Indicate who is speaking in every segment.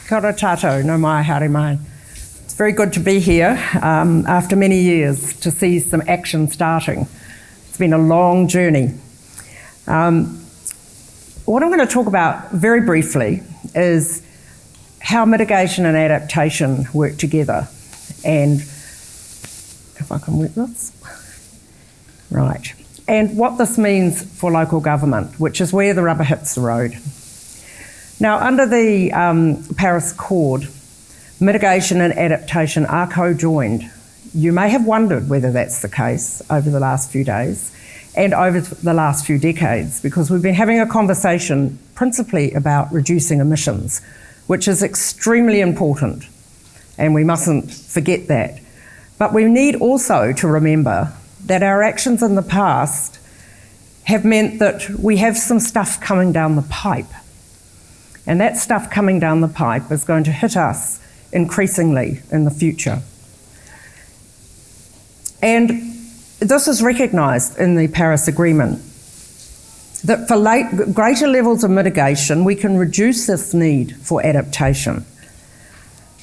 Speaker 1: Kia ora tātou, no mai, haere mai. It's very good to be here after many years to see some action starting. It's been a long journey. What I'm going to talk about very briefly is how mitigation and adaptation work together. And if I can work this. Right. And what this means for local government, which is where the rubber hits the road. Now, under the Paris Accord, mitigation and adaptation are co-joined. You may have wondered whether that's the case over the last few days and over the last few decades, because we've been having a conversation principally about reducing emissions, which is extremely important, and we mustn't forget that. But we need also to remember that our actions in the past have meant that we have some stuff coming down the pipe. And that stuff coming down the pipe is going to hit us increasingly in the future. And this is recognised in the Paris Agreement, that for greater levels of mitigation, we can reduce this need for adaptation.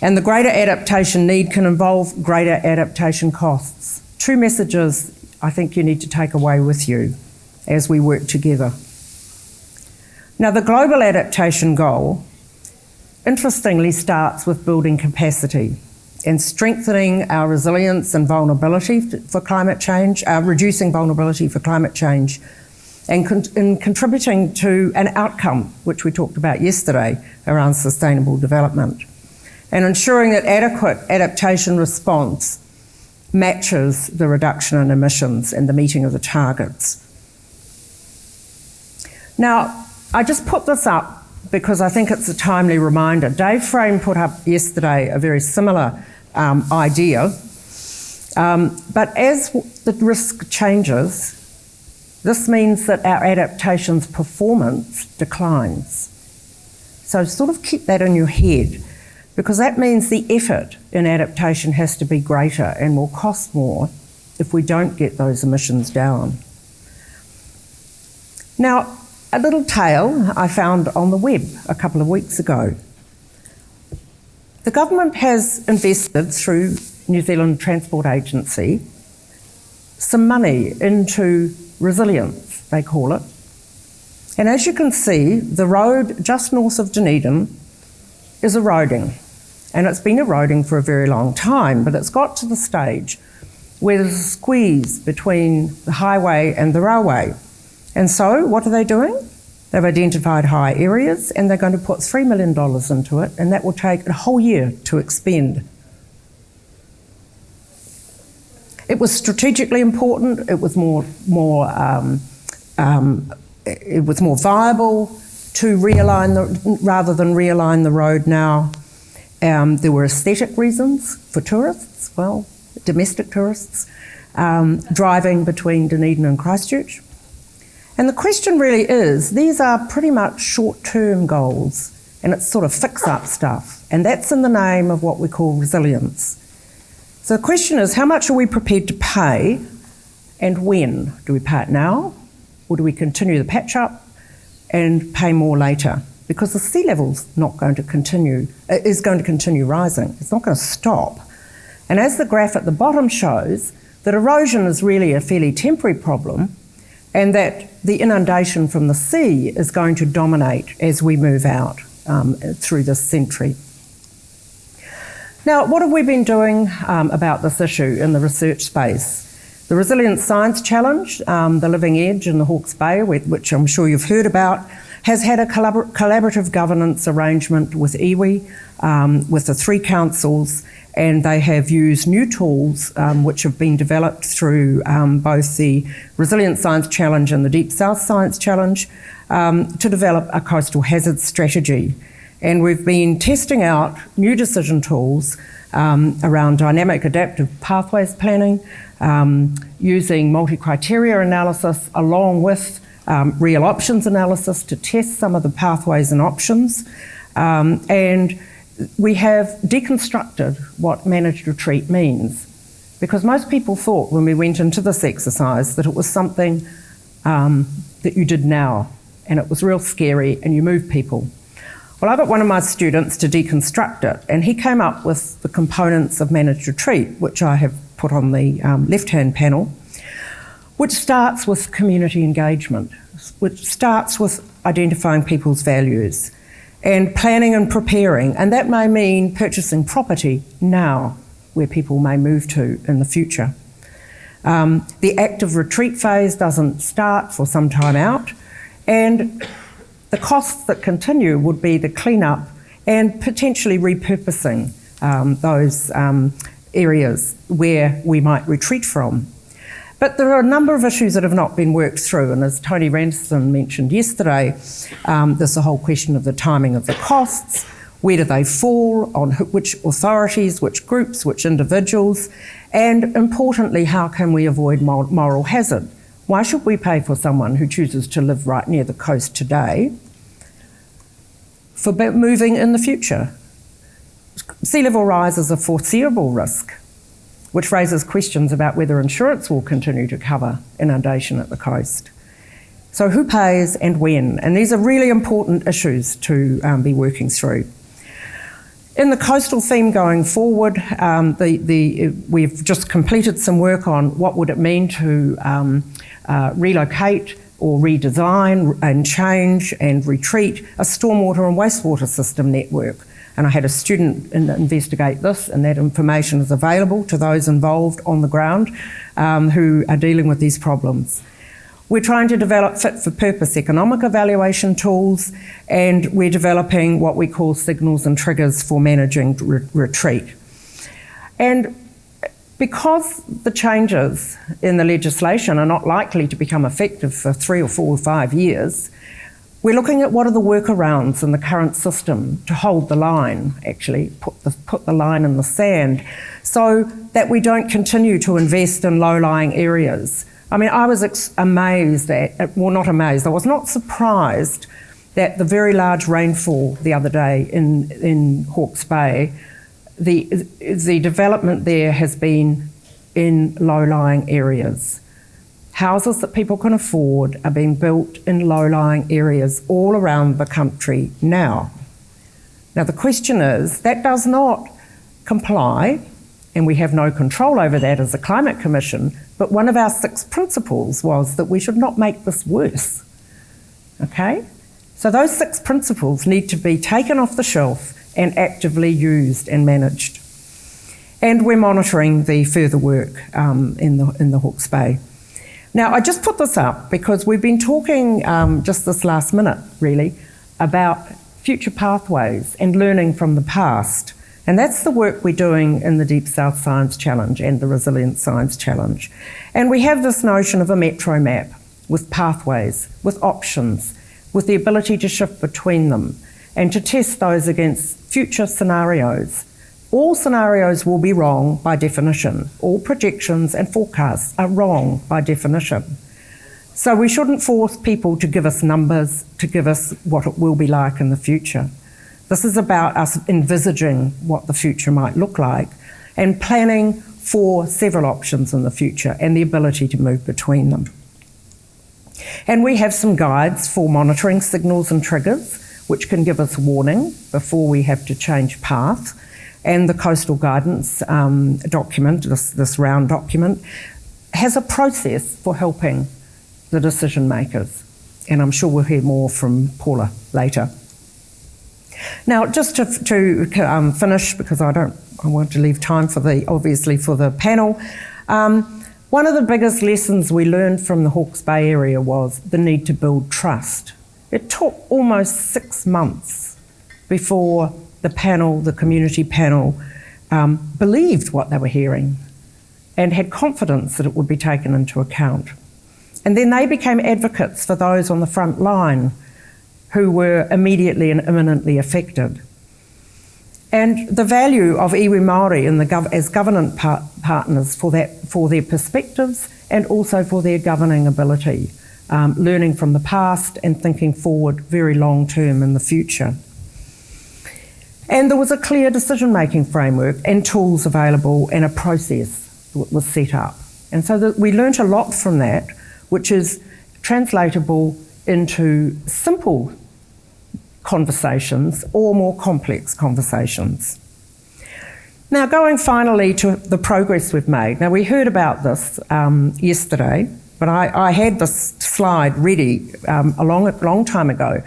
Speaker 1: And the greater adaptation need can involve greater adaptation costs. Two messages I think you need to take away with you as we work together. Now, the global adaptation goal, interestingly, starts with building capacity and strengthening our resilience and vulnerability for climate change, reducing vulnerability for climate change, and contributing to an outcome, which we talked about yesterday, around sustainable development, and ensuring that adequate adaptation response matches the reduction in emissions and the meeting of the targets. Now, I just put this up because I think it's a timely reminder. Dave Frame put up yesterday a very similar idea, but as the risk changes, this means that our adaptation's performance declines. So sort of keep that in your head, because that means the effort in adaptation has to be greater and will cost more if we don't get those emissions down. Now, a little tale I found on the web a couple of weeks ago. The government has invested through New Zealand Transport Agency some money into resilience, they call it. And as you can see, the road just north of Dunedin is eroding. And it's been eroding for a very long time, but it's got to the stage where there's a squeeze between the highway and the railway. And so, what are they doing? They've identified high areas and they're going to put $3 million into it, and that will take a whole year to expend. It was strategically important, it was more viable to rather than realign the road now. There were aesthetic reasons for tourists, well, domestic tourists, driving between Dunedin and Christchurch. And the question really is, these are pretty much short-term goals, and it's sort of fix-up stuff, and that's in the name of what we call resilience. So the question is, how much are we prepared to pay, and when? Do we pay it now, or do we continue the patch-up and pay more later? Because the sea level's going to continue rising. It's not going to stop. And as the graph at the bottom shows, that erosion is really a fairly temporary problem, and that the inundation from the sea is going to dominate as we move out through this century. Now, what have we been doing about this issue in the research space? The Resilience Science Challenge, the Living Edge in the Hawke's Bay, which I'm sure you've heard about, has had a collaborative governance arrangement with iwi, with the three councils, and they have used new tools which have been developed through both the Resilience Science Challenge and the Deep South Science Challenge to develop a coastal hazards strategy. And we've been testing out new decision tools around dynamic adaptive pathways planning, using multi-criteria analysis along with real options analysis to test some of the pathways and options. And we have deconstructed what managed retreat means, because most people thought when we went into this exercise that it was something that you did now, and it was real scary and you moved people. Well, I got one of my students to deconstruct it, and he came up with the components of managed retreat, which I have put on the left-hand panel, which starts with community engagement, which starts with identifying people's values and planning and preparing, and that may mean purchasing property now, where people may move to in the future. The active retreat phase doesn't start for some time out, and the costs that continue would be the clean-up and potentially repurposing those areas where we might retreat from. But there are a number of issues that have not been worked through, and as Tony Ranson mentioned yesterday, there's the whole question of the timing of the costs, where do they fall, on which authorities, which groups, which individuals, and importantly, how can we avoid moral hazard? Why should we pay for someone who chooses to live right near the coast today for moving in the future? Sea level rise is a foreseeable risk, which raises questions about whether insurance will continue to cover inundation at the coast. So who pays and when? And these are really important issues to be working through. In the coastal theme going forward, we've just completed some work on what would it mean to relocate or redesign and change and retreat a stormwater and wastewater system network. And I had a student investigate this, and that information is available to those involved on the ground who are dealing with these problems. We're trying to develop fit-for-purpose economic evaluation tools, and we're developing what we call signals and triggers for managing retreat. And because the changes in the legislation are not likely to become effective for 3 or 4 or 5 years, we're looking at what are the workarounds in the current system to hold the line, actually, put the line in the sand, so that we don't continue to invest in low-lying areas. I mean, I was amazed at, well, not amazed, I was not surprised that the very large rainfall the other day in Hawke's Bay, the development there has been in low-lying areas. Houses that people can afford are being built in low-lying areas all around the country now. Now the question is, that does not comply, and we have no control over that as a Climate Commission, but one of our 6 principles was that we should not make this worse, okay? So those 6 principles need to be taken off the shelf and actively used and managed. And we're monitoring the further work in the Hawke's Bay. Now, I just put this up because we've been talking just this last minute, really, about future pathways and learning from the past. And that's the work we're doing in the Deep South Science Challenge and the Resilient Science Challenge. And we have this notion of a metro map with pathways, with options, with the ability to shift between them and to test those against future scenarios. All scenarios will be wrong by definition. All projections and forecasts are wrong by definition. So we shouldn't force people to give us numbers, to give us what it will be like in the future. This is about us envisaging what the future might look like and planning for several options in the future and the ability to move between them. And we have some guides for monitoring signals and triggers, which can give us warning before we have to change path. And the coastal guidance document, this round document, has a process for helping the decision makers. And I'm sure we'll hear more from Paula later. Now, just to finish, because I want to leave time for the panel. One of the biggest lessons we learned from the Hawke's Bay area was the need to build trust. It took almost 6 months before the community panel, believed what they were hearing and had confidence that it would be taken into account. And then they became advocates for those on the front line who were immediately and imminently affected. And the value of iwi Māori as governance partners for their perspectives and also for their governing ability, learning from the past and thinking forward very long term in the future. And there was a clear decision-making framework and tools available and a process that was set up. And so we learnt a lot from that, which is translatable into simple conversations or more complex conversations. Now, going finally to the progress we've made. Now, we heard about this yesterday, but I had this slide ready a long time ago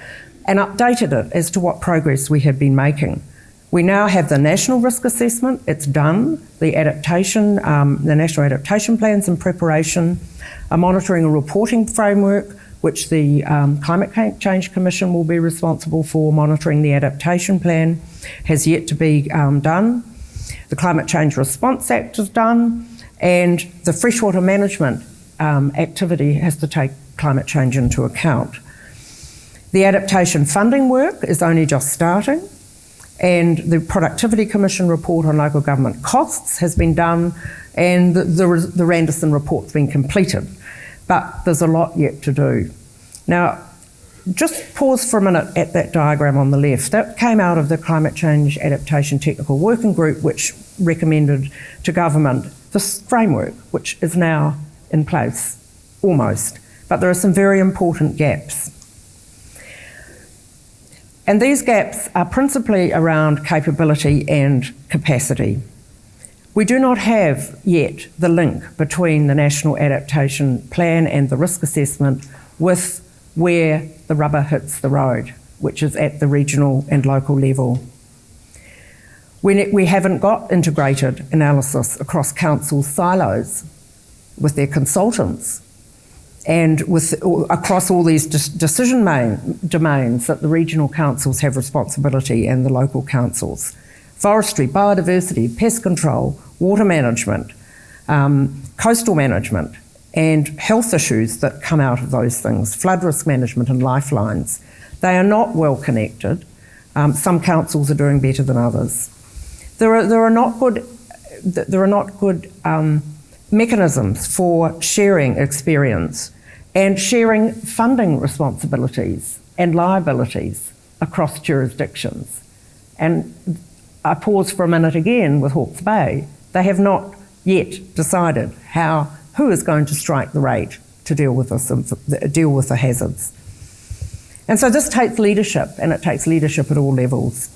Speaker 1: and updated it as to what progress we had been making. We now have the national risk assessment, it's done, the adaptation, the national adaptation plans in preparation, a monitoring and reporting framework, which the Climate Change Commission will be responsible for monitoring the adaptation plan, has yet to be done. The Climate Change Response Act is done, and the freshwater management activity has to take climate change into account. The adaptation funding work is only just starting, and the Productivity Commission report on local government costs has been done, and the Randerson report's been completed. But there's a lot yet to do. Now, just pause for a minute at that diagram on the left. That came out of the Climate Change Adaptation Technical Working Group, which recommended to government this framework, which is now in place, almost. But there are some very important gaps. And these gaps are principally around capability and capacity. We do not have yet the link between the National Adaptation Plan and the risk assessment with where the rubber hits the road, which is at the regional and local level. We haven't got integrated analysis across council silos with their consultants and across all these decision domains that the regional councils have responsibility and the local councils. Forestry, biodiversity, pest control, water management, coastal management, and health issues that come out of those things, flood risk management and lifelines. They are not well connected. Some councils are doing better than others. There are not good mechanisms for sharing experience and sharing funding responsibilities and liabilities across jurisdictions. And I pause for a minute again with Hawke's Bay. They have not yet decided who is going to strike the rate to deal with this, deal with the hazards. And so this takes leadership, and it takes leadership at all levels.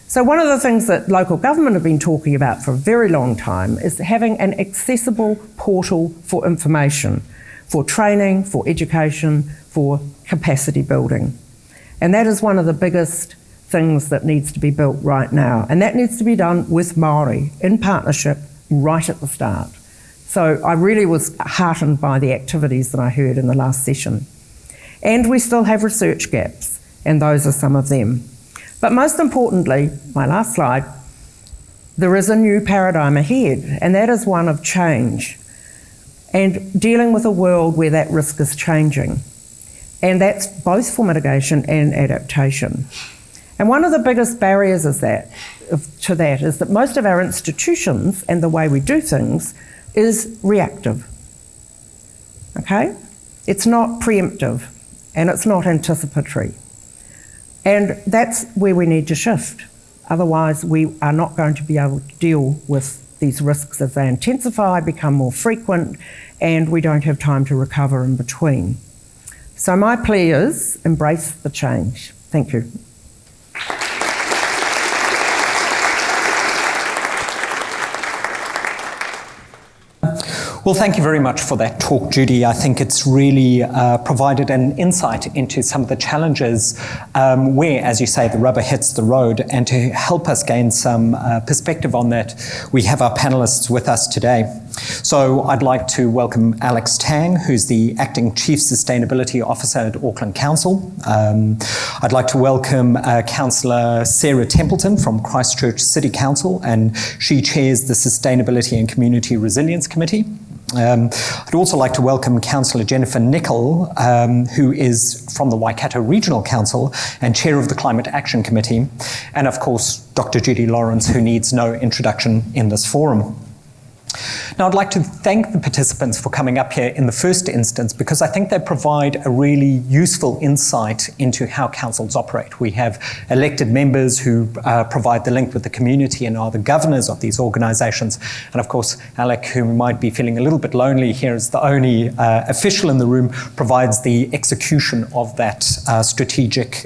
Speaker 1: So one of the things that local government have been talking about for a very long time is having an accessible portal for information, for training, for education, for capacity building. And that is one of the biggest things that needs to be built right now. And that needs to be done with Māori, in partnership, right at the start. So I really was heartened by the activities that I heard in the last session. And we still have research gaps, and those are some of them. But most importantly, my last slide, there is a new paradigm ahead, and that is one of change and dealing with a world where that risk is changing. And that's both for mitigation and adaptation. And one of the biggest barriers to that is that most of our institutions and the way we do things is reactive. Okay? It's not preemptive, and it's not anticipatory. And that's where we need to shift. Otherwise, we are not going to be able to deal with these risks as they intensify, become more frequent, and we don't have time to recover in between. So my plea is embrace the change. Thank you.
Speaker 2: Well, thank you very much for that talk, Judy. I think it's really provided an insight into some of the challenges where, as you say, the rubber hits the road. And to help us gain some perspective on that, we have our panelists with us today. So I'd like to welcome Alex Tang, who's the Acting Chief Sustainability Officer at Auckland Council. I'd like to welcome Councillor Sarah Templeton from Christchurch City Council, and she chairs the Sustainability and Community Resilience Committee. I'd also like to welcome Councillor Jennifer Nicol, who is from the Waikato Regional Council and Chair of the Climate Action Committee, and of course Dr. Judy Lawrence, who needs no introduction in this forum. Now, I'd like to thank the participants for coming up here in the first instance, because I think they provide a really useful insight into how councils operate. We have elected members who provide the link with the community and are the governors of these organisations. And of course, Alec, who might be feeling a little bit lonely here as the only official in the room, provides the execution of that strategic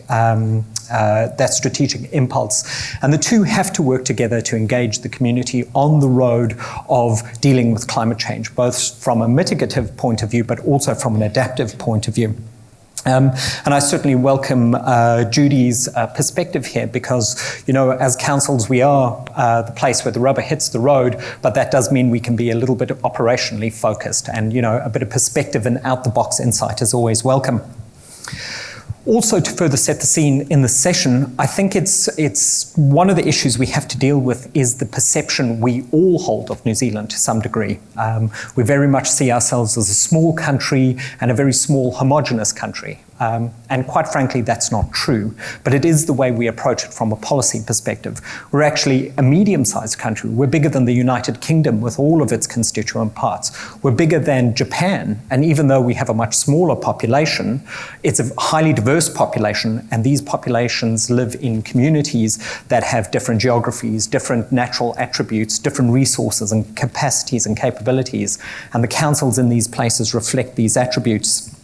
Speaker 2: that strategic impulse. And the two have to work together to engage the community on the road of dealing with climate change, both from a mitigative point of view, but also from an adaptive point of view. And I certainly welcome Judy's perspective here because, as councils, we are the place where the rubber hits the road, but that does mean we can be a little bit operationally focused, and, a bit of perspective and out-the-box insight is always welcome. Also, to further set the scene in the session, I think it's one of the issues we have to deal with is the perception we all hold of New Zealand to some degree. We very much see ourselves as a small country and a very small homogenous country. And quite frankly, that's not true, but it is the way we approach it from a policy perspective. We're actually a medium-sized country. We're bigger than the United Kingdom with all of its constituent parts. We're bigger than Japan, and even though we have a much smaller population, it's a highly diverse population, and these populations live in communities that have different geographies, different natural attributes, different resources and capacities and capabilities, and the councils in these places reflect these attributes.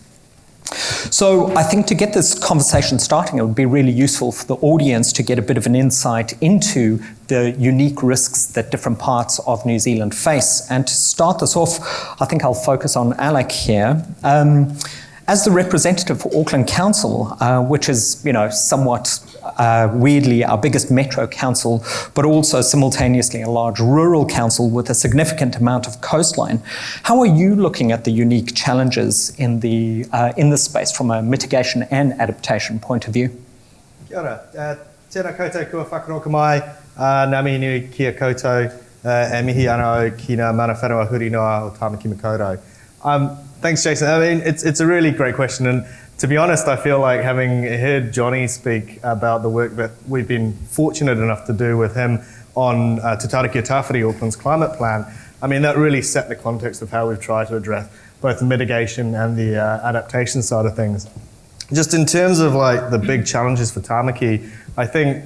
Speaker 2: So I think to get this conversation starting, it would be really useful for the audience to get a bit of an insight into the unique risks that different parts of New Zealand face. And to start this off, I think I'll focus on Alec here. As the representative for Auckland Council, which is, somewhat weirdly our biggest metro council, but also simultaneously a large rural council with a significant amount of coastline, how are you looking at the unique challenges in this space from a mitigation and adaptation point of view?
Speaker 3: Kia ora. Tēnā koutou kua whakaroka mai, ngā mihi nui kia koutou, e mihi ana o ki ngā mana whanua huri noa o Tāmaki Makaurau. Thanks, Jason. I mean, it's a really great question, and to be honest, I feel like having heard Johnny speak about the work that we've been fortunate enough to do with him on Te Tarakia Tawhiri, Auckland's climate plan, I mean, that really set the context of how we've tried to address both the mitigation and the adaptation side of things. Just in terms of like the big challenges for Tāmaki, I think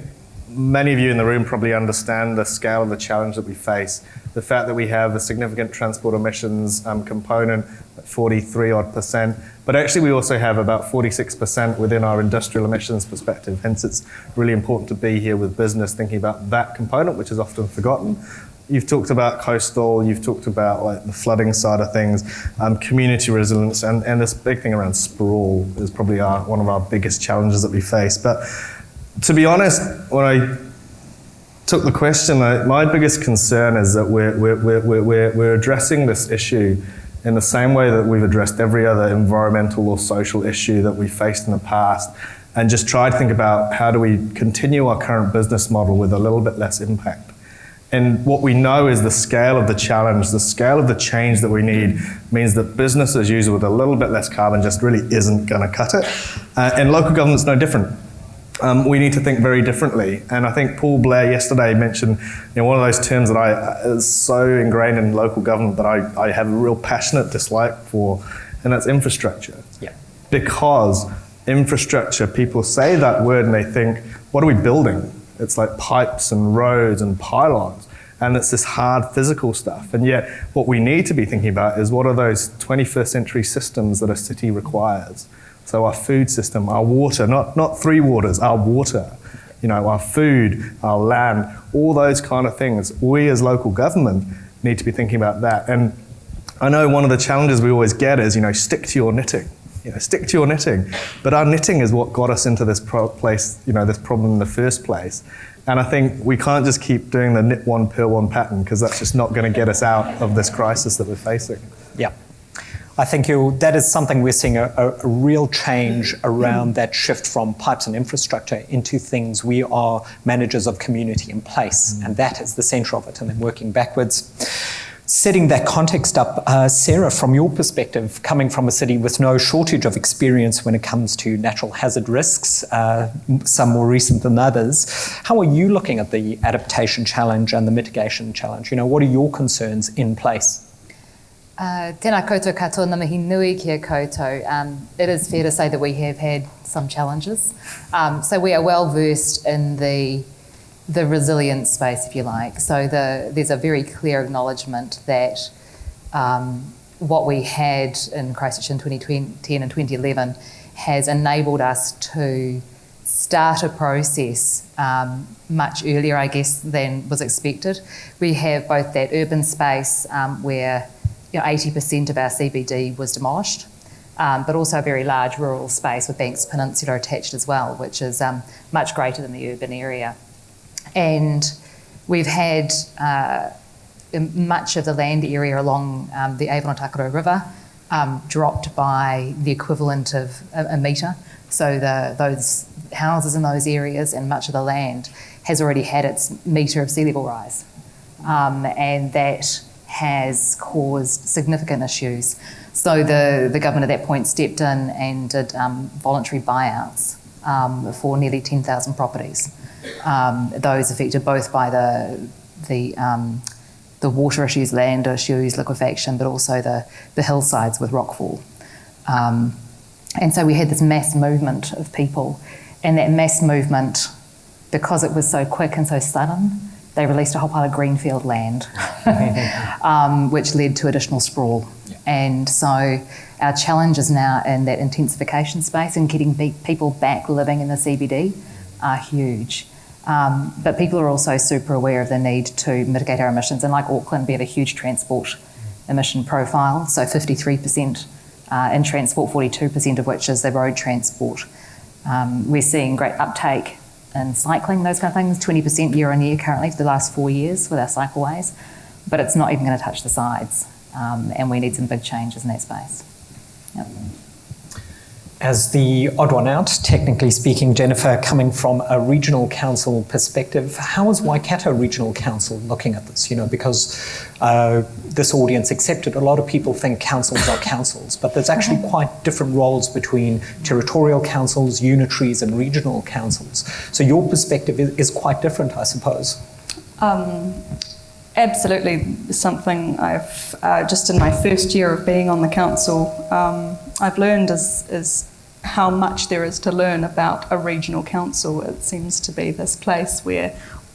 Speaker 3: many of you in the room probably understand the scale of the challenge that we face. The fact that we have a significant transport emissions component, 43-odd%, but actually we also have about 46% within our industrial emissions perspective. Hence it's really important to be here with business thinking about that component, which is often forgotten. You've talked about coastal, you've talked about like the flooding side of things, community resilience, and this big thing around sprawl is probably one of our biggest challenges that we face. But to be honest, when I took the question, my biggest concern is that we're addressing this issue in the same way that we've addressed every other environmental or social issue that we faced in the past, and just try to think about how do we continue our current business model with a little bit less impact. And what we know is the scale of the challenge, the scale of the change that we need means that business as usual with a little bit less carbon just really isn't going to cut it. And local government's no different. We need to think very differently. And I think Paul Blair yesterday mentioned one of those terms that is so ingrained in local government that I have a real passionate dislike for, and that's infrastructure.
Speaker 2: Yeah.
Speaker 3: Because infrastructure, people say that word and they think, what are we building? It's like pipes and roads and pylons. And it's this hard physical stuff. And yet what we need to be thinking about is what are those 21st century systems that a city requires? So our food system, our water, not three waters, our water, our food, our land, all those kind of things. We as local government need to be thinking about that. And I know one of the challenges we always get is, stick to your knitting. Stick to your knitting. But our knitting is what got us into this this problem in the first place. And I think we can't just keep doing the knit one, purl one pattern, because that's just not going to get us out of this crisis that we're facing.
Speaker 2: Yeah. I think that is something we're seeing a real change around that shift from pipes and infrastructure into things we are managers of community in place, and that is the centre of it, and then working backwards. Setting that context up, Sarah, from your perspective, coming from a city with no shortage of experience when it comes to natural hazard risks, some more recent than others, how are you looking at the adaptation challenge and the mitigation challenge? What are your concerns in place?
Speaker 4: Tēnā koutou katoa, ngā mihi nui kia koutou. It is fair to say that we have had some challenges. So we are well versed in the resilience space, if you like. So there's a very clear acknowledgement that what we had in Christchurch in 2010 and 2011 has enabled us to start a process much earlier, I guess, than was expected. We have both that urban space where 80% of our CBD was demolished, but also a very large rural space with Banks Peninsula attached as well, which is much greater than the urban area. And we've had much of the land area along the Avon Takaro River dropped by the equivalent of a metre. So those houses in those areas and much of the land has already had its metre of sea level rise. And that has caused significant issues. So the government at that point stepped in and did voluntary buyouts for nearly 10,000 properties. Those affected both by the water issues, land issues, liquefaction, but also the hillsides with rockfall. And so we had this mass movement of people, and that mass movement, because it was so quick and so sudden, they released a whole pile of greenfield land, which led to additional sprawl. Yeah. And so our challenge is now in that intensification space and getting people back living in the CBD are huge. But people are also super aware of the need to mitigate our emissions. And like Auckland, we have a huge transport emission profile, so 53% in transport, 42% of which is the road transport. We're seeing great uptake in cycling, those kind of things, 20% year on year currently for the last 4 years with our cycleways, but it's not even going to touch the sides, and we need some big changes in that space. Yep.
Speaker 2: As the odd one out, technically speaking, Jennifer, coming from a regional council perspective, how is Waikato Regional Council looking at this? Because this audience accepted, a lot of people think councils are councils, but there's actually quite different roles between territorial councils, unitaries, and regional councils. So your perspective is quite different, I suppose.
Speaker 5: Absolutely, something I've just in my first year of being on the council, I've learned is how much there is to learn about a regional council. It seems to be this place where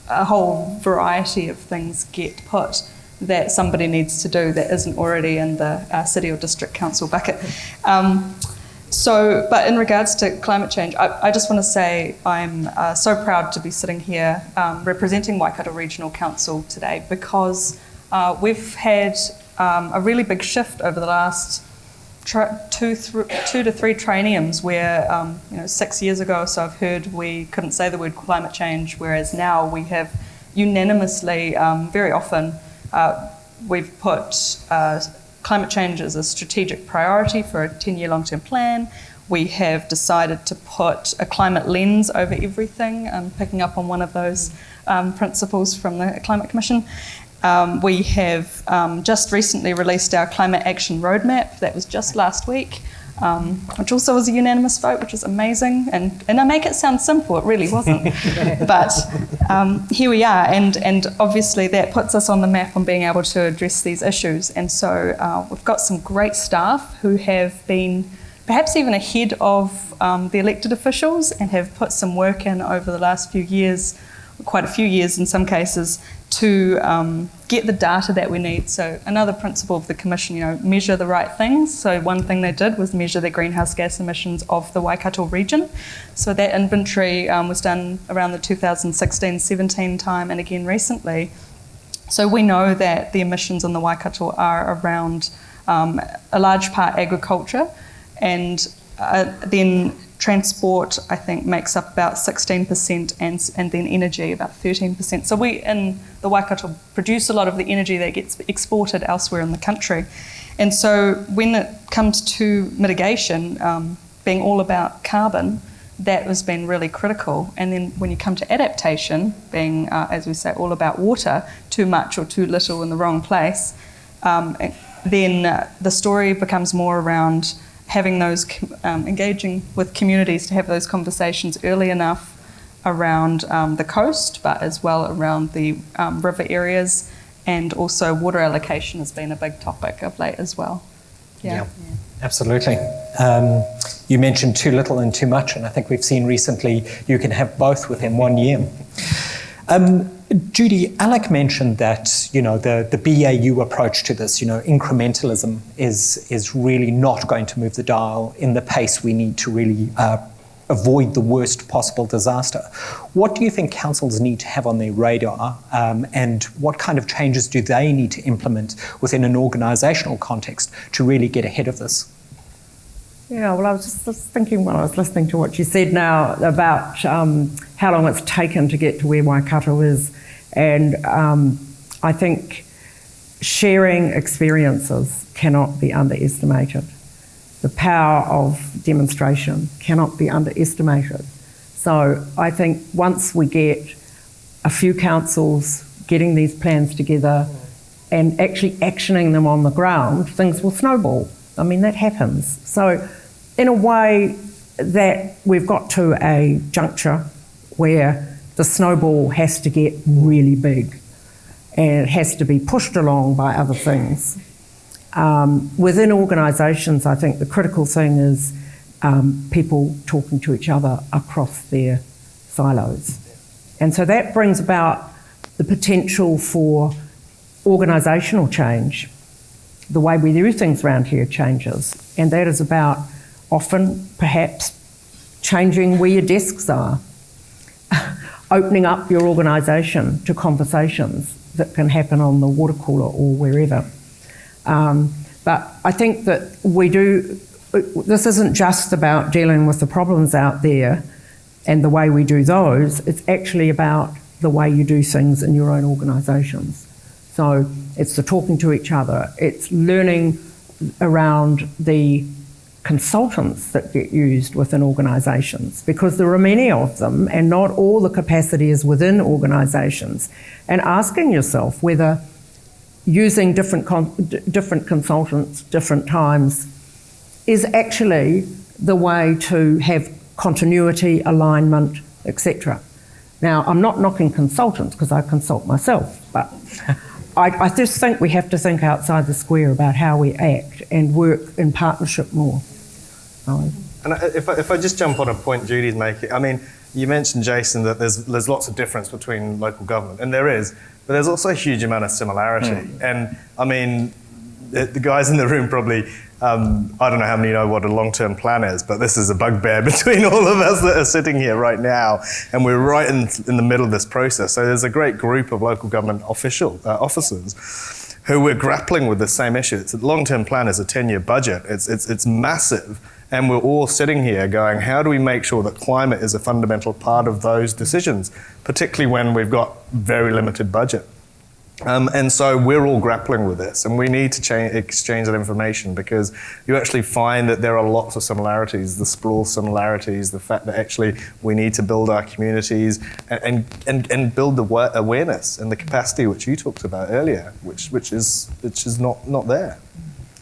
Speaker 5: a whole variety of things get put that somebody needs to do that isn't already in the city or district council bucket. But in regards to climate change, I just want to say I'm so proud to be sitting here representing Waikato Regional Council today, because we've had a really big shift over the last 2 to 3 trienniums where 6 years ago or so I've heard we couldn't say the word climate change, whereas now we have unanimously, very often, we've put climate change as a strategic priority for a 10-year long-term plan. We have decided to put a climate lens over everything, picking up on one of those principles from the Climate Commission. We have just recently released our climate action roadmap. That was just last week, which also was a unanimous vote, which is amazing. And I make it sound simple, it really wasn't. But here we are, and obviously that puts us on the map on being able to address these issues. And so we've got some great staff who have been perhaps even ahead of the elected officials and have put some work in over the last few years, quite a few years in some cases, to get the data that we need. So another principle of the Commission, measure the right things. So one thing they did was measure the greenhouse gas emissions of the Waikato region. So that inventory was done around the 2016-17 time and again recently. So we know that the emissions in the Waikato are around a large part agriculture, and then transport, I think, makes up about 16% and then energy about 13%. So we in the Waikato produce a lot of the energy that gets exported elsewhere in the country. And so when it comes to mitigation, being all about carbon, that has been really critical. And then when you come to adaptation, being, as we say, all about water, too much or too little in the wrong place, then the story becomes more around having those, engaging with communities to have those conversations early enough around the coast, but as well around the river areas, and also water allocation has been a big topic of late as well.
Speaker 2: Yeah. Absolutely. You mentioned too little and too much, and I think we've seen recently you can have both within 1 year. Judy, Alec mentioned that, the BAU approach to this, incrementalism is really not going to move the dial in the pace we need to really avoid the worst possible disaster. What do you think councils need to have on their radar, and what kind of changes do they need to implement within an organisational context to really get ahead of this?
Speaker 1: Yeah, well, I was just thinking while I was listening to what you said now about how long it's taken to get to where Waikato is, and I think sharing experiences cannot be underestimated. The power of demonstration cannot be underestimated. So I think once we get a few councils getting these plans together and actually actioning them on the ground, things will snowball. I mean, that happens. So in a way that we've got to a juncture where the snowball has to get really big and it has to be pushed along by other things. Within organisations, I think the critical thing is people talking to each other across their silos. And so that brings about the potential for organisational change. The way we do things around here changes, and that is about often perhaps changing where your desks are, opening up your organisation to conversations that can happen on the water cooler or wherever. But I think that this isn't just about dealing with the problems out there and the way we do those, it's actually about the way you do things in your own organisations. So it's the talking to each other, it's learning around the consultants that get used within organisations, because there are many of them and not all the capacity is within organisations, and asking yourself whether using different consultants different times is actually the way to have continuity, alignment, etc. Now, I'm not knocking consultants because I consult myself, but I just think we have to think outside the square about how we act and work in partnership more.
Speaker 3: And if I just jump on a point Judy's making, I mean, you mentioned, Jason, that there's lots of difference between local government, and there is, but there's also a huge amount of similarity. And I mean, the guys in the room probably, I don't know how many know what a long-term plan is, but this is a bugbear between all of us that are sitting here right now, and we're right in the middle of this process. So there's a great group of local government officers who we're grappling with the same issue. The long-term plan is a 10-year budget. It's massive. And we're all sitting here going, how do we make sure that climate is a fundamental part of those decisions, particularly when we've got very limited budget? And so we're all grappling with this, and we need to exchange that information, because you actually find that there are lots of similarities, the sprawl similarities, the fact that actually we need to build our communities and build the awareness and the capacity which you talked about earlier, which is not there.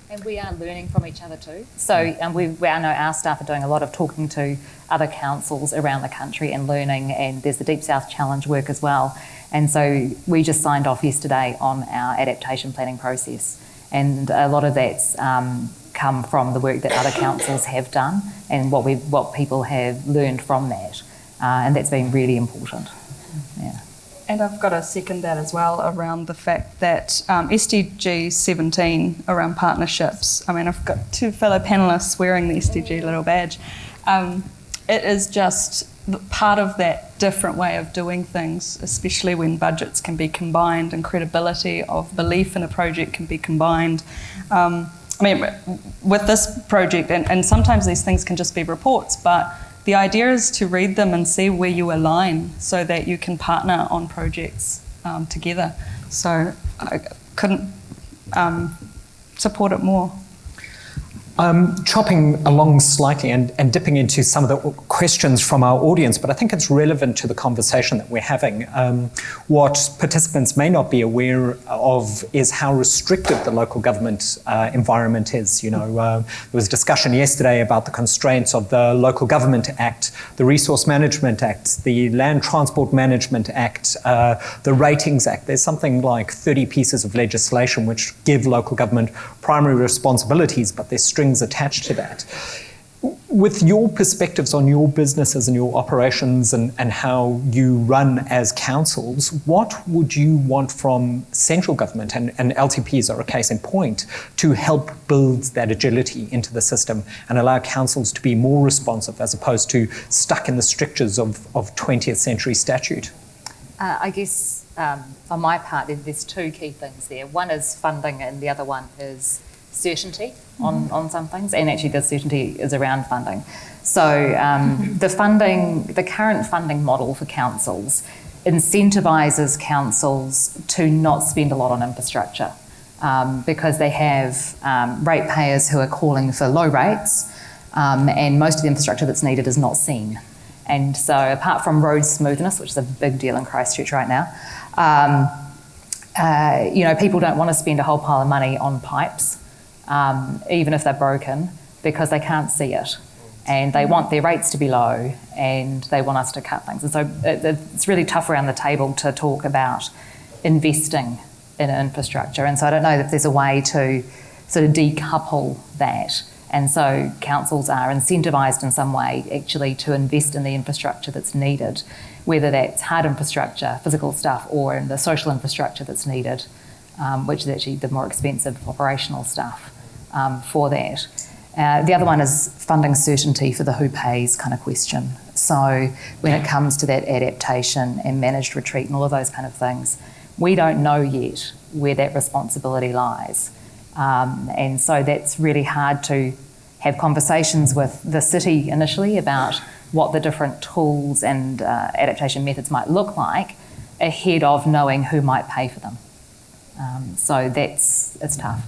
Speaker 4: And we are learning from each other too. So I know our staff are doing a lot of talking to other councils around the country and learning, and there's the Deep South Challenge work as well. And so we just signed off yesterday on our adaptation planning process. And a lot of that's come from the work that other councils have done and what people have learned from that. And that's been really important. Yeah.
Speaker 5: And I've got to second that as well around the fact that SDG 17 around partnerships. I mean, I've got two fellow panellists wearing the SDG little badge. It is just part of that different way of doing things, especially when budgets can be combined and credibility of belief in a project can be combined. I mean, with this project, and sometimes these things can just be reports, but the idea is to read them and see where you align so that you can partner on projects together. So I couldn't support it more.
Speaker 2: Chopping along slightly and dipping into some of the questions from our audience, but I think it's relevant to the conversation that we're having. What participants may not be aware of is how restrictive the local government environment is. You know, there was discussion yesterday about the constraints of the Local Government Act, the Resource Management Act, the Land Transport Management Act, the Ratings Act. There's something like 30 pieces of legislation which give local government primary responsibilities, but there's strings attached to that. With your perspectives on your businesses and your operations and how you run as councils, what would you want from central government, and LTPs are a case in point, to help build that agility into the system and allow councils to be more responsive as opposed to stuck in the strictures of 20th century statute?
Speaker 4: I guess on my part, there's two key things there. One is funding and the other one is certainty on some things, and actually the certainty is around funding. So the current funding model for councils incentivises councils to not spend a lot on infrastructure because they have ratepayers who are calling for low rates, and most of the infrastructure that's needed is not seen. And so apart from road smoothness, which is a big deal in Christchurch right now, people don't want to spend a whole pile of money on pipes, even if they're broken, because they can't see it. And they want their rates to be low, and they want us to cut things. And so it's really tough around the table to talk about investing in infrastructure. And so I don't know if there's a way to sort of decouple that. And so councils are incentivised in some way actually to invest in the infrastructure that's needed, whether that's hard infrastructure, physical stuff, or in the social infrastructure that's needed, which is actually the more expensive operational stuff for that. The other one is funding certainty for the who pays kind of question. So when it comes to that adaptation and managed retreat and all of those kind of things, we don't know yet where that responsibility lies. And so that's really hard to have conversations with the city initially about what the different tools and adaptation methods might look like ahead of knowing who might pay for them. So it's tough.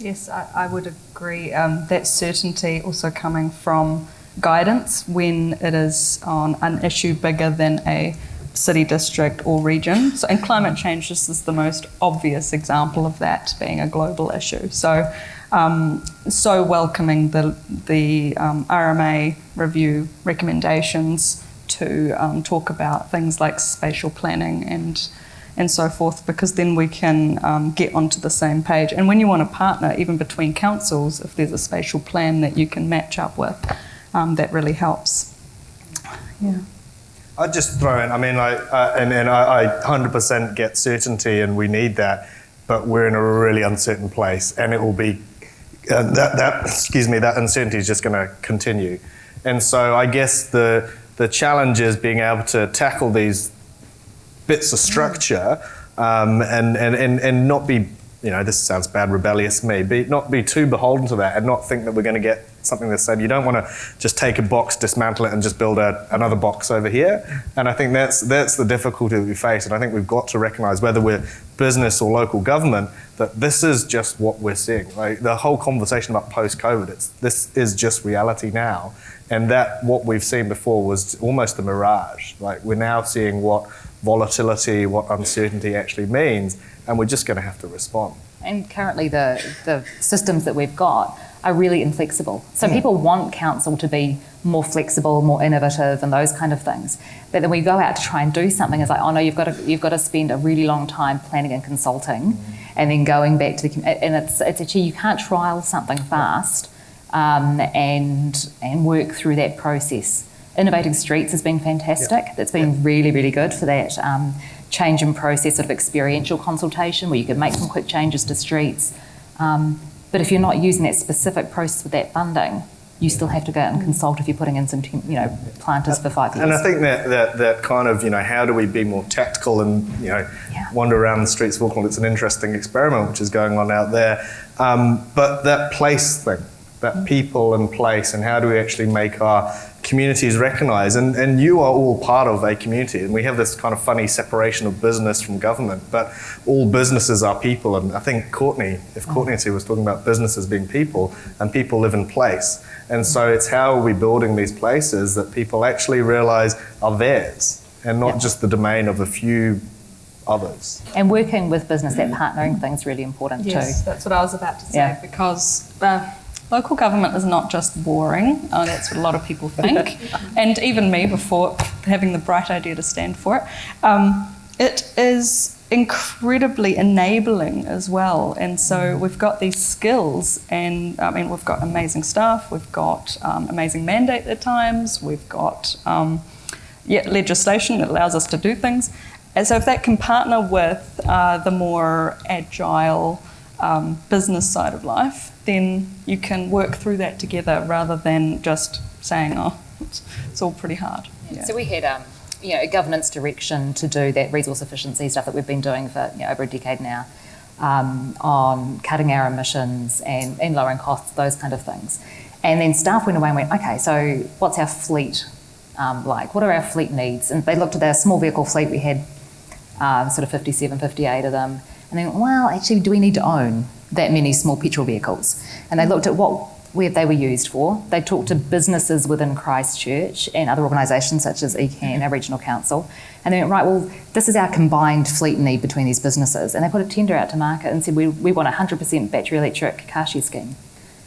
Speaker 5: Yes, I would agree. That certainty also coming from guidance when it is on an issue bigger than a city district or region. So, and climate change just is the most obvious example of that being a global issue. So, welcoming the RMA review recommendations to talk about things like spatial planning and so forth, because then we can get onto the same page. And when you want to partner, even between councils, if there's a spatial plan that you can match up with, that really helps. Yeah.
Speaker 3: I'd just throw in, I 100% get certainty and we need that, but we're in a really uncertain place, and it will be, that uncertainty is just going to continue. And so I guess the challenge is being able to tackle these bits of structure and not be, this sounds bad, rebellious me, not be too beholden to that and not think that we're going to get something the same. You don't want to just take a box, dismantle it and just build another box over here. And I think that's the difficulty that we face. And I think we've got to recognise, whether we're business or local government, that this is just what we're seeing. Like the whole conversation about post-COVID, this is just reality now. And that what we've seen before was almost a mirage. Like we're now seeing what volatility, what uncertainty actually means, and we're just going to have to respond. And
Speaker 4: currently the systems that we've got are really inflexible. So people want council to be more flexible, more innovative and those kind of things. But then we go out to try and do something, it's like, oh no, you've got to spend a really long time planning and consulting and then going back to and it's actually, you can't trial something fast and work through that process. Innovating Streets has been fantastic. That's been really, really good for that change in process, sort of experiential consultation where you can make some quick changes to streets. But if you're not using that specific process with that funding, you still have to go out and consult if you're putting in some, planters for 5 years.
Speaker 3: And I think that kind of, how do we be more tactical and, wander around the streets of Auckland? It's an interesting experiment which is going on out there. But that place thing, that people and place, and how do we actually make our communities recognised? And you are all part of a community, and we have this kind of funny separation of business from government, but all businesses are people. And I think Courtney was talking about businesses being people, and people live in place. And so it's how are we building these places that people actually realise are theirs and not just the domain of a few others.
Speaker 4: And working with business, that partnering thing is really important too.
Speaker 5: Yes, that's what I was about to say, because local government is not just boring. That's what a lot of people think. And even me, before having the bright idea to stand for it, incredibly enabling as well. And so we've got these skills, and I mean, we've got amazing staff, we've got amazing mandate at times, we've got legislation that allows us to do things. And so if that can partner with the more agile business side of life, then you can work through that together rather than just saying, oh, it's all pretty hard.
Speaker 4: Yeah. So we had a governance direction to do that resource efficiency stuff that we've been doing for over a decade now, on cutting our emissions and lowering costs, those kind of things. And then staff went away and went, okay, so what's our fleet like? What are our fleet needs? And they looked at our small vehicle fleet. We had sort of 57, 58 of them. And they went, well, actually, do we need to own that many small petrol vehicles? And they looked at where they were used for. They talked to businesses within Christchurch and other organisations such as ECAN, our regional council, and they went, right, well, this is our combined fleet need between these businesses. And they put a tender out to market and said, we want a 100% battery electric car share scheme.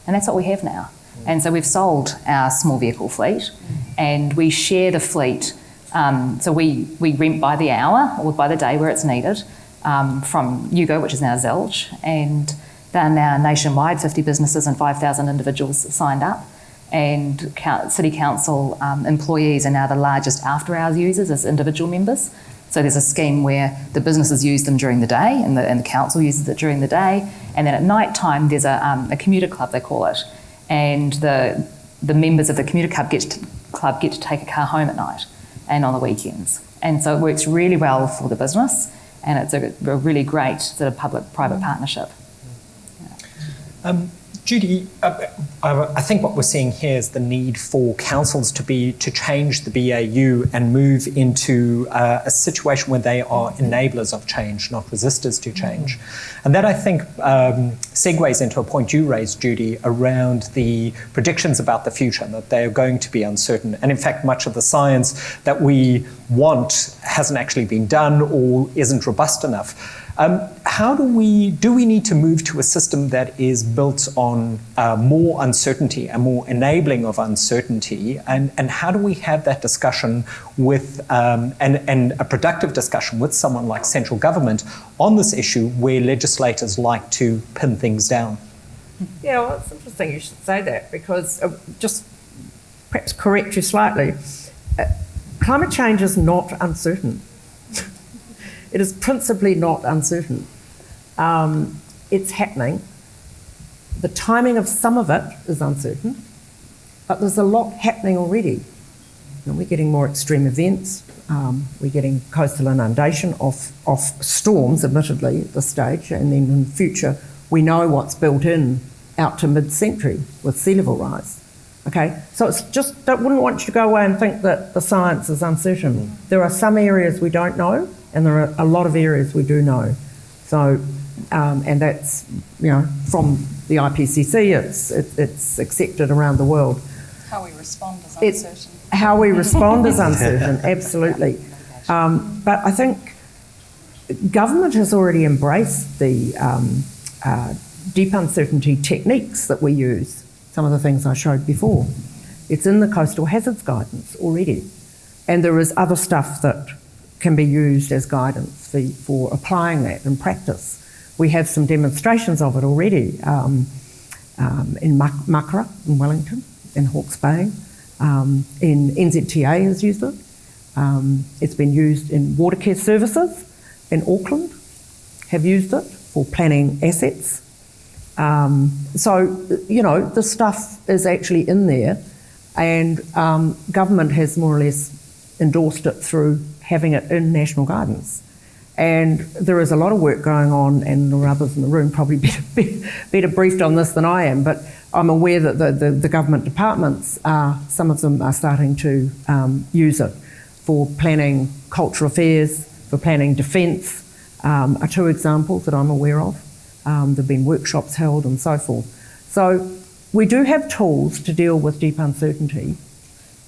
Speaker 4: And that's what we have now. And so we've sold our small vehicle fleet and we share the fleet. So we rent by the hour or by the day where it's needed from Yugo, which is now Zilch, and they're now nationwide, 50 businesses and 5,000 individuals signed up. And City Council employees are now the largest after-hours users as individual members. So there's a scheme where the businesses use them during the day and the council uses it during the day. And then at night time, there's a commuter club, they call it. And the members of the commuter club get to take a car home at night and on the weekends. And so it works really well for the business, and it's a really great sort of public-private partnership.
Speaker 2: Judy, I think what we're seeing here is the need for councils to change the BAU and move into a situation where they are enablers of change, not resistors to change. And that, I think, segues into a point you raised, Judy, around the predictions about the future, that they are going to be uncertain. And in fact, much of the science that we want hasn't actually been done or isn't robust enough. How do we need to move to a system that is built on more uncertainty and more enabling of uncertainty? And how do we have that discussion with, and a productive discussion with someone like central government on this issue where legislators like to pin things down?
Speaker 1: Yeah, well, it's interesting you should say that, because just perhaps correct you slightly, climate change is not uncertain. It is principally not uncertain. It's happening. The timing of some of it is uncertain, but there's a lot happening already. We're getting more extreme events. We're getting coastal inundation off storms, admittedly, at this stage, and then in the future, we know what's built in out to mid-century with sea level rise. Okay, so it's just, I wouldn't want you to go away and think that the science is uncertain. There are some areas we don't know, and there are a lot of areas we do know. So, and that's, from the IPCC, it's accepted around the world.
Speaker 5: How we respond is uncertain.
Speaker 1: How we respond is uncertain, absolutely. But I think government has already embraced the deep uncertainty techniques that we use, some of the things I showed before. It's in the coastal hazards guidance already. And there is other stuff that can be used as guidance for applying that in practice. We have some demonstrations of it already in Makara, in Wellington, in Hawke's Bay. In NZTA has used it. It's been used in water care services in Auckland, have used it for planning assets. So, the stuff is actually in there, and government has more or less endorsed it through having it in national guidance. And there is a lot of work going on, and there are others in the room probably better briefed on this than I am, but I'm aware that the government departments, some of them are starting to use it for planning cultural affairs, for planning defence, are two examples that I'm aware of. There have been workshops held and so forth. So we do have tools to deal with deep uncertainty,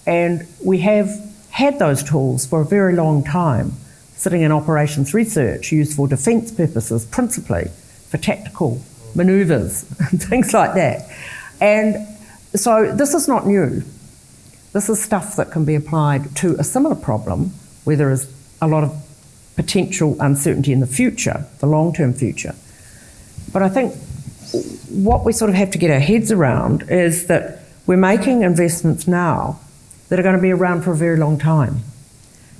Speaker 1: and we have had those tools for a very long time, sitting in operations research, used for defence purposes principally, for tactical manoeuvres and things like that. And so this is not new. This is stuff that can be applied to a similar problem where there is a lot of potential uncertainty in the future, the long-term future. But I think what we sort of have to get our heads around is that we're making investments now that are going to be around for a very long time.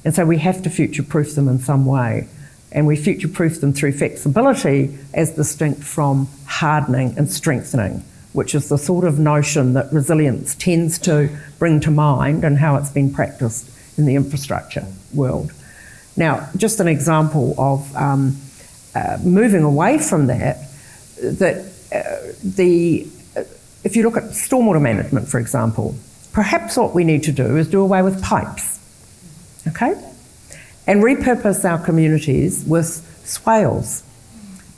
Speaker 1: And so we have to future-proof them in some way. And we future-proof them through flexibility as distinct from hardening and strengthening, which is the sort of notion that resilience tends to bring to mind and how it's been practiced in the infrastructure world. Now, just an example of moving away from that, if you look at stormwater management, for example, perhaps what we need to do is do away with pipes, okay? And repurpose our communities with swales.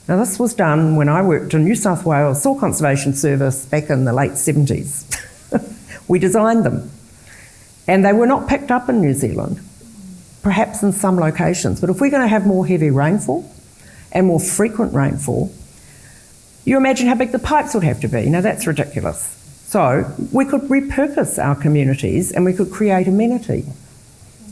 Speaker 1: Now, this was done when I worked in New South Wales Soil Conservation Service back in the late 70s. We designed them. And they were not picked up in New Zealand, perhaps in some locations. But if we're going to have more heavy rainfall and more frequent rainfall, you imagine how big the pipes would have to be. Now, that's ridiculous. So we could repurpose our communities and we could create amenity.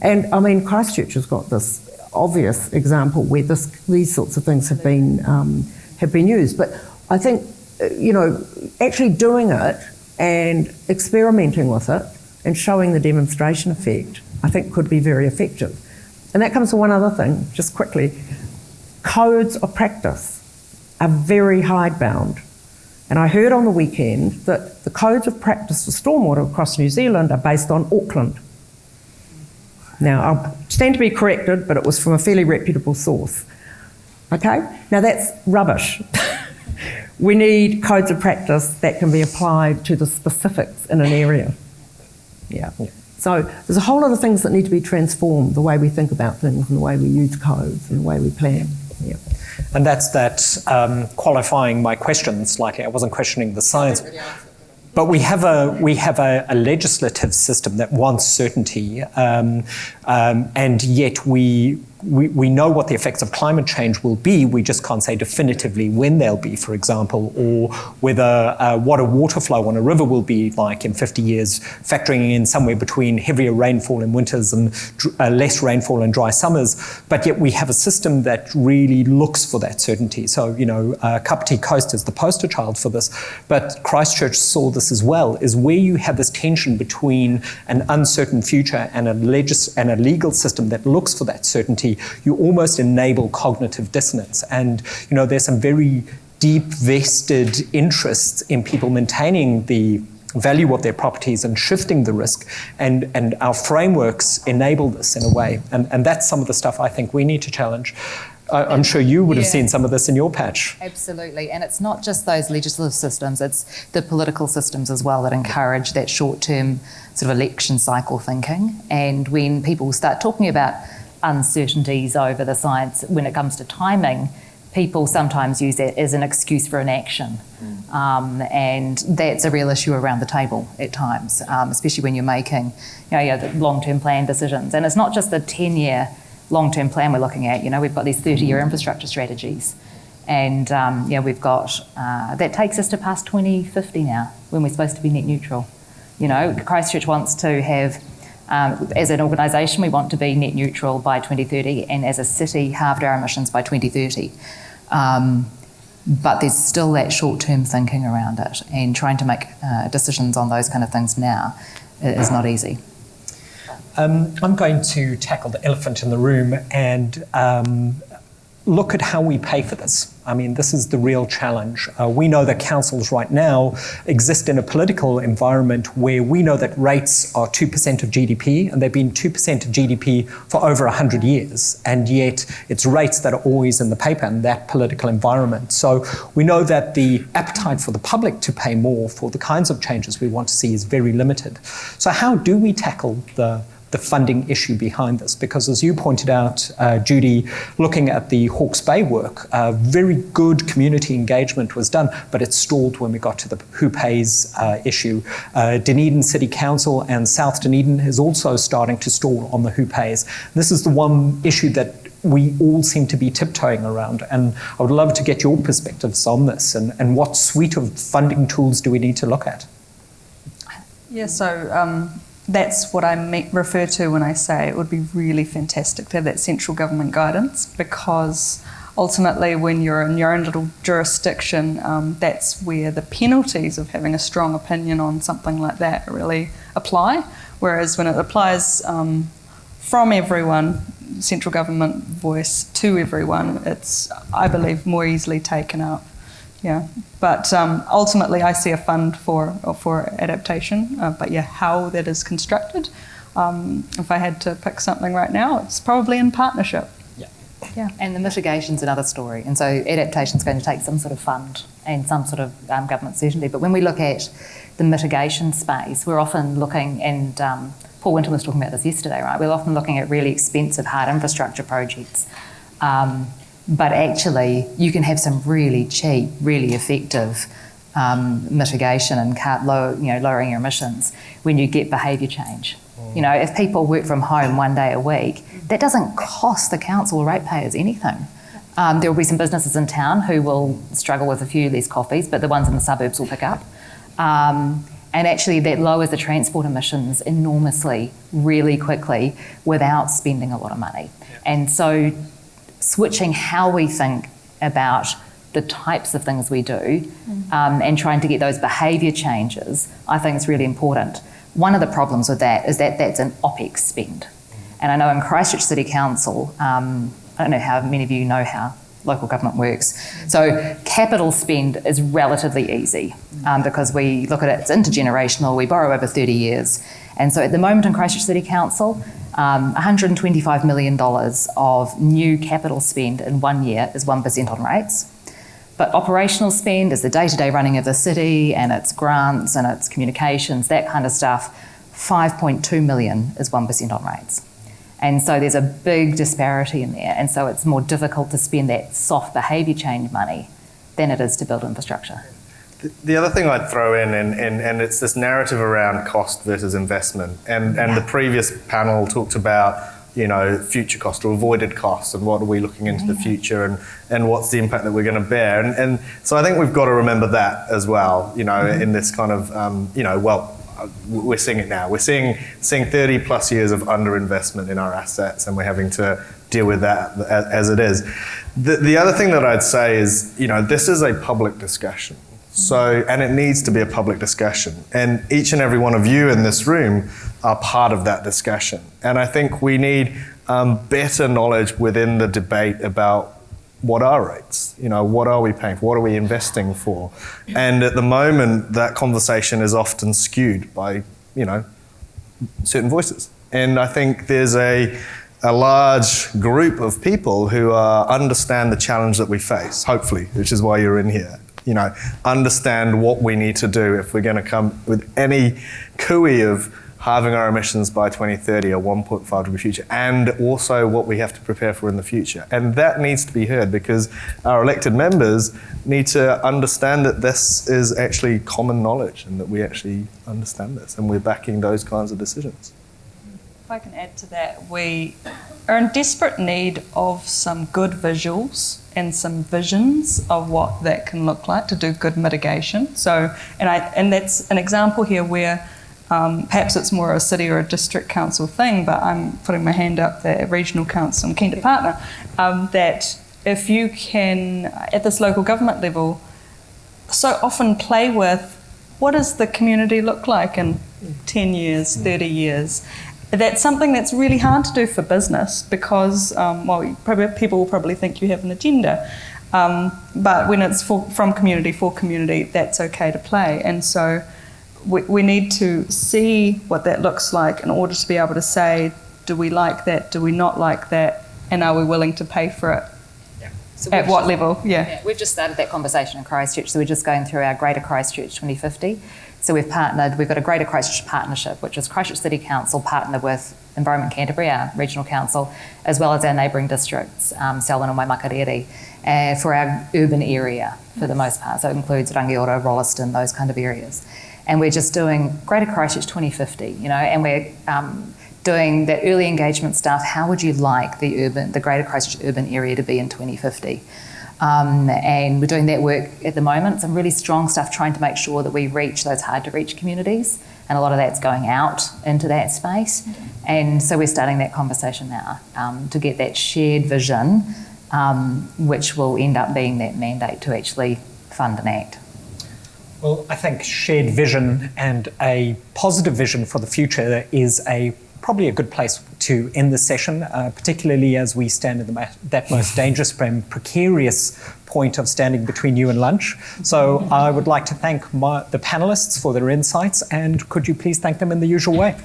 Speaker 1: And I mean, Christchurch has got this obvious example where these sorts of things have been used. But I think, actually doing it and experimenting with it and showing the demonstration effect, I think could be very effective. And that comes to one other thing, just quickly. Codes of practice are very hidebound. And I heard on the weekend that the codes of practice for stormwater across New Zealand are based on Auckland. Now, I'll stand to be corrected, but it was from a fairly reputable source. Okay? Now, that's rubbish. We need codes of practice that can be applied to the specifics in an area. Yeah. So there's a whole lot of things that need to be transformed, the way we think about things and the way we use codes and the way we plan. Yeah.
Speaker 2: And that's qualifying my question slightly. I wasn't questioning the science. But we have a legislative system that wants certainty, and yet we know what the effects of climate change will be. We just can't say definitively when they'll be, for example, or whether what a water flow on a river will be like in 50 years, factoring in somewhere between heavier rainfall in winters and less rainfall in dry summers. But yet we have a system that really looks for that certainty. So, Kapiti Coast is the poster child for this, but Christchurch saw this as well, is where you have this tension between an uncertain future and a legal system that looks for that certainty. You almost enable cognitive dissonance. And, there's some very deep vested interests in people maintaining the value of their properties and shifting the risk. And our frameworks enable this in a way. And that's some of the stuff I think we need to challenge. I'm sure you would have seen some of this in your patch.
Speaker 4: Absolutely. And it's not just those legislative systems, it's the political systems as well that encourage that short-term sort of election cycle thinking. And when people start talking about uncertainties over the science when it comes to timing, people sometimes use that as an excuse for inaction. And that's a real issue around the table at times, especially when you're making the long-term plan decisions. And it's not just the 10-year long-term plan we're looking at. We've got these 30-year infrastructure strategies. And we've got, that takes us to past 2050 now, when we're supposed to be net neutral. Christchurch wants to have, as an organisation, we want to be net neutral by 2030, and as a city, halved our emissions by 2030. But there's still that short-term thinking around it, and trying to make decisions on those kind of things now is not easy.
Speaker 2: I'm going to tackle the elephant in the room and look at how we pay for this. I mean, this is the real challenge. We know that councils right now exist in a political environment where we know that rates are 2% of GDP, and they've been 2% of GDP for over 100 years. And yet it's rates that are always in the paper in that political environment. So we know that the appetite for the public to pay more for the kinds of changes we want to see is very limited. So how do we tackle the funding issue behind this? Because as you pointed out, Judy, looking at the Hawke's Bay work, very good community engagement was done, but it stalled when we got to the who pays issue. Dunedin City Council and South Dunedin is also starting to stall on the who pays. This is the one issue that we all seem to be tiptoeing around, and I would love to get your perspectives on this and what suite of funding tools do we need to look at?
Speaker 5: Yeah, so that's what I refer to when I say it would be really fantastic to have that central government guidance, because ultimately when you're in your own little jurisdiction, that's where the penalties of having a strong opinion on something like that really apply. Whereas when it applies from everyone, central government voice to everyone, it's, I believe, more easily taken up. Yeah, but ultimately I see a fund for adaptation, but yeah, how that is constructed, if I had to pick something right now, it's probably in partnership.
Speaker 4: Yeah, and the mitigation's another story, and so adaptation's going to take some sort of fund and some sort of government certainty. But when we look at the mitigation space, we're often looking, and Paul Winton was talking about this yesterday, right? We're often looking at really expensive hard infrastructure projects, but actually you can have some really cheap, really effective mitigation and lowering your emissions when you get behaviour change. You know, if people work from home 1 day a week, that doesn't cost the council or ratepayers anything. There will be some businesses in town who will struggle with a few less coffees, but the ones in the suburbs will pick up. And actually that lowers the transport emissions enormously, really quickly, without spending a lot of money. And so switching how we think about the types of things we do and trying to get those behaviour changes, I think is really important. One of the problems with that is that that's an OPEX spend. And I know in Christchurch City Council, I don't know how many of you know how local government works. So capital spend is relatively easy because we look at it, it's intergenerational, we borrow over 30 years. And so at the moment in Christchurch City Council, $125 million of new capital spend in 1 year is 1% on rates. But operational spend is the day-to-day running of the city and its grants and its communications, that kind of stuff. 5.2 million is 1% on rates. And so there's a big disparity in there. And so it's more difficult to spend that soft behaviour change money than it is to build infrastructure.
Speaker 3: The other thing I'd throw in, and it's this narrative around cost versus investment. And the previous panel talked about, you know, future cost or avoided costs and what are we looking into the future and what's the impact that we're going to bear. And so I think we've got to remember that as well, you know, in this kind of, we're seeing it now. We're seeing 30 plus years of underinvestment in our assets, and we're having to deal with that as it is. The other thing that I'd say is, you know, this is a public discussion. So, and it needs to be a public discussion. And each and every one of you in this room are part of that discussion. And I think we need better knowledge within the debate about what are rates? You know, what are we paying for? What are we investing for? And at the moment, that conversation is often skewed by, you know, certain voices. And I think there's a large group of people who understand the challenge that we face, hopefully, which is why you're in here. You know, understand what we need to do if we're going to come with any cooey of halving our emissions by 2030 or 1.5 degree future, and also what we have to prepare for in the future. And that needs to be heard because our elected members need to understand that this is actually common knowledge and that we actually understand this and we're backing those kinds of decisions.
Speaker 5: If I can add to that, we are in desperate need of some good visuals and some visions of what that can look like to do good mitigation. So, and that's an example here where perhaps it's more a city or a district council thing, but I'm putting my hand up there, regional council, I'm keen to partner, that if you can, at this local government level, so often play with what does the community look like in 10 years, 30 years, that's something that's really hard to do for business because, people will probably think you have an agenda. But when it's from community for community, that's okay to play. And so we need to see what that looks like in order to be able to say, do we like that, do we not like that, and are we willing to pay for it? So at what level? Yeah.
Speaker 4: We've just started that conversation in Christchurch, so we're just going through our Greater Christchurch 2050. So we've got a Greater Christchurch partnership, which is Christchurch City Council partnered with Environment Canterbury, our regional council, as well as our neighbouring districts, Selwyn and Waimakariri, for our urban area for the most part. So it includes Rangiora, Rolleston, those kind of areas. And we're just doing Greater Christchurch 2050, you know, and we're doing that early engagement stuff. How would you like the Greater Christchurch urban area to be in 2050? And we're doing that work at the moment, some really strong stuff trying to make sure that we reach those hard to reach communities and a lot of that's going out into that space. And so we're starting that conversation now to get that shared vision, which will end up being that mandate to actually fund and act.
Speaker 2: Well, I think shared vision and a positive vision for the future is probably a good place to end this session, particularly as we stand in that most dangerous and precarious point of standing between you and lunch. So I would like to thank the panelists for their insights, and could you please thank them in the usual way?